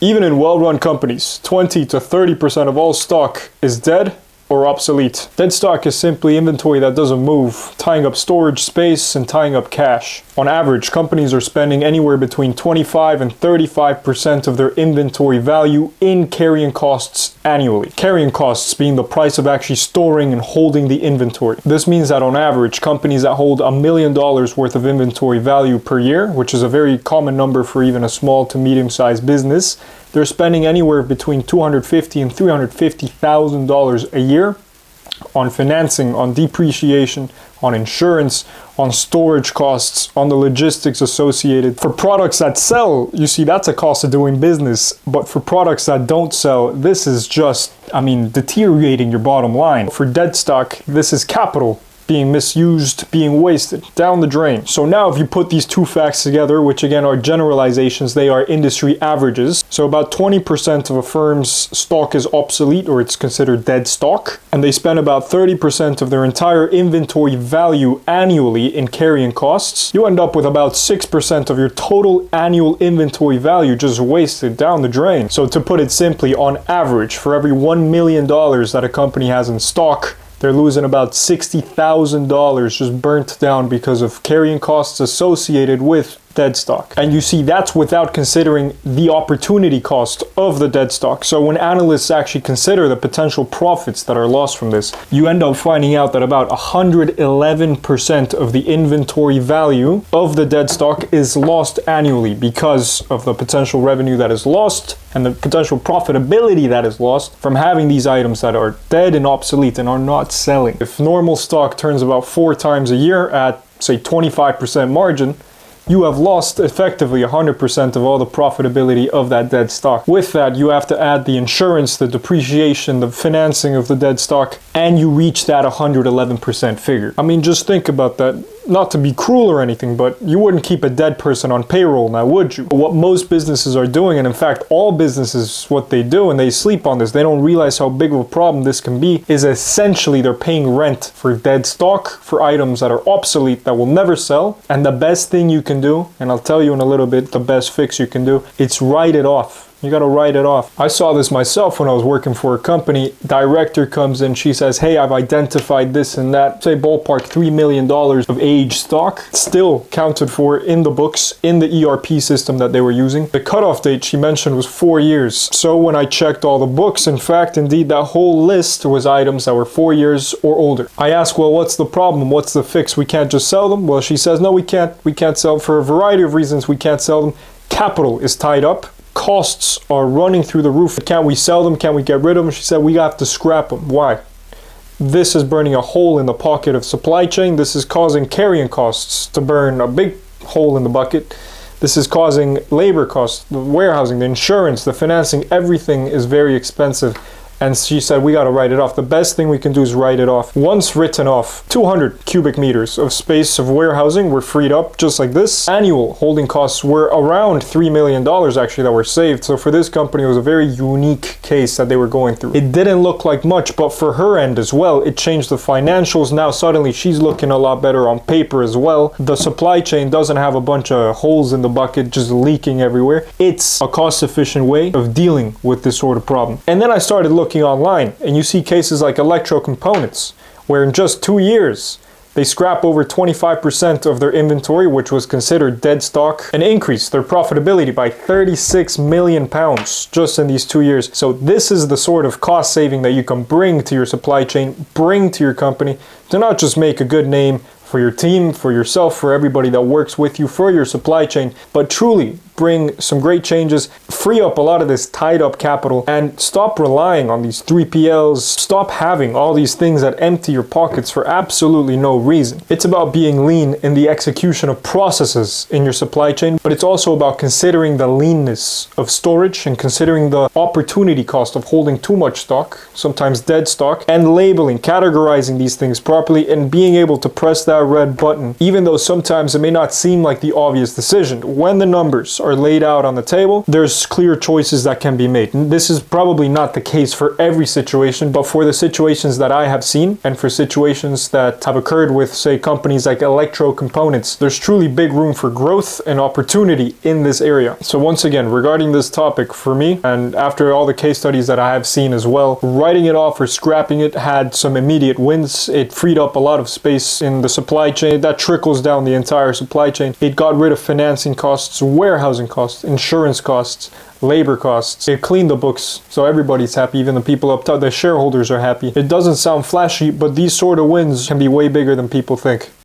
Even in well-run companies, 20 to 30% of all stock is dead or obsolete. Dead stock is simply inventory that doesn't move, tying up storage space and tying up cash. On average, companies are spending anywhere between 25 and 35% of their inventory value in carrying costs annually. Carrying costs being the price of actually storing and holding the inventory. This means that on average, companies that hold $1 million worth of inventory value per year, which is a very common number for even a small to medium-sized business, they're spending anywhere between $250,000 and $350,000 a year on financing, on depreciation, on insurance, on storage costs, on the logistics associated. For products that sell, you see, that's a cost of doing business. But for products that don't sell, this is just, deteriorating your bottom line. For dead stock, this is capital being misused, being wasted, down the drain. So now if you put these two facts together, which again are generalizations, they are industry averages. So about 20% of a firm's stock is obsolete, or it's considered dead stock, and they spend about 30% of their entire inventory value annually in carrying costs. You end up with about 6% of your total annual inventory value just wasted down the drain. So to put it simply, on average, for every $1 million that a company has in stock, they're losing about $60,000 just burnt down because of carrying costs associated with dead stock. And you see, that's without considering the opportunity cost of the dead stock. So when analysts actually consider the potential profits that are lost from this, you end up finding out that about 111% of the inventory value of the dead stock is lost annually because of the potential revenue that is lost and the potential profitability that is lost from having these items that are dead and obsolete and are not selling. If normal stock turns about 4 times a year at, say, 25% margin, you have lost effectively 100% of all the profitability of that dead stock. With that, you have to add the insurance, the depreciation, the financing of the dead stock, and you reach that 111% figure. Just think about that. Not to be cruel or anything, but you wouldn't keep a dead person on payroll now, would you? But what most businesses are doing, and in fact all businesses, what they do, and they sleep on this, they don't realize how big of a problem this can be, is essentially they're paying rent for dead stock, for items that are obsolete, that will never sell. And the best thing you can do, and I'll tell you in a little bit the best fix you can do, it's write it off. You gotta write it off. I saw this myself when I was working for a company. Director comes in, she says, hey, I've identified this and that, say ballpark $3 million of aged stock, still counted for in the books, in the ERP system that they were using. The cutoff date she mentioned was 4 years. So when I checked all the books, in fact, indeed, that whole list was items that were 4 years or older. I asked, well, what's the problem? What's the fix? We can't just sell them? Well, she says, no, we can't sell them for a variety of reasons. We can't sell them. Capital is tied up. Costs are running through the roof. Can't we sell them? Can't we get rid of them? She said, we have to scrap them. Why? This is burning a hole in the pocket of supply chain. This is causing carrying costs to burn a big hole in the bucket. This is causing labor costs, the warehousing, the insurance, the financing, everything is very expensive. And she said, we got to write it off. The best thing we can do is write it off. Once written off, 200 cubic meters of space of warehousing were freed up, just like this. Annual holding costs were around $3 million actually that were saved. So for this company, it was a very unique case that they were going through. It didn't look like much, but for her end as well, it changed the financials. Now suddenly she's looking a lot better on paper as well. The supply chain doesn't have a bunch of holes in the bucket just leaking everywhere. It's a cost-efficient way of dealing with this sort of problem. And then I started looking online, and you see cases like electro components, where in just 2 years they scrap over 25% of their inventory, which was considered dead stock, and increase their profitability by 36 million pounds just in these 2 years. So this is the sort of cost saving that you can bring to your supply chain, bring to your company, to not just make a good name for your team, for yourself, for everybody that works with you, for your supply chain, but truly bring some great changes, free up a lot of this tied up capital, and stop relying on these 3PLs. Stop having all these things that empty your pockets for absolutely no reason. It's about being lean in the execution of processes in your supply chain, but it's also about considering the leanness of storage and considering the opportunity cost of holding too much stock, sometimes dead stock, and labeling, categorizing these things properly, and being able to press that red button, even though sometimes it may not seem like the obvious decision. When the numbers are laid out on the table, there's clear choices that can be made. And this is probably not the case for every situation, but for the situations that I have seen and for situations that have occurred with, say, companies like Electro Components, there's truly big room for growth and opportunity in this area. So once again, regarding this topic, for me, and after all the case studies that I have seen as well, writing it off or scrapping it had some immediate wins. It freed up a lot of space in the supply chain. That trickles down the entire supply chain. It got rid of financing costs, warehousing costs, insurance costs, labor costs. It cleaned the books, so everybody's happy, even the people up top, the shareholders are happy. It doesn't sound flashy, but these sort of wins can be way bigger than people think.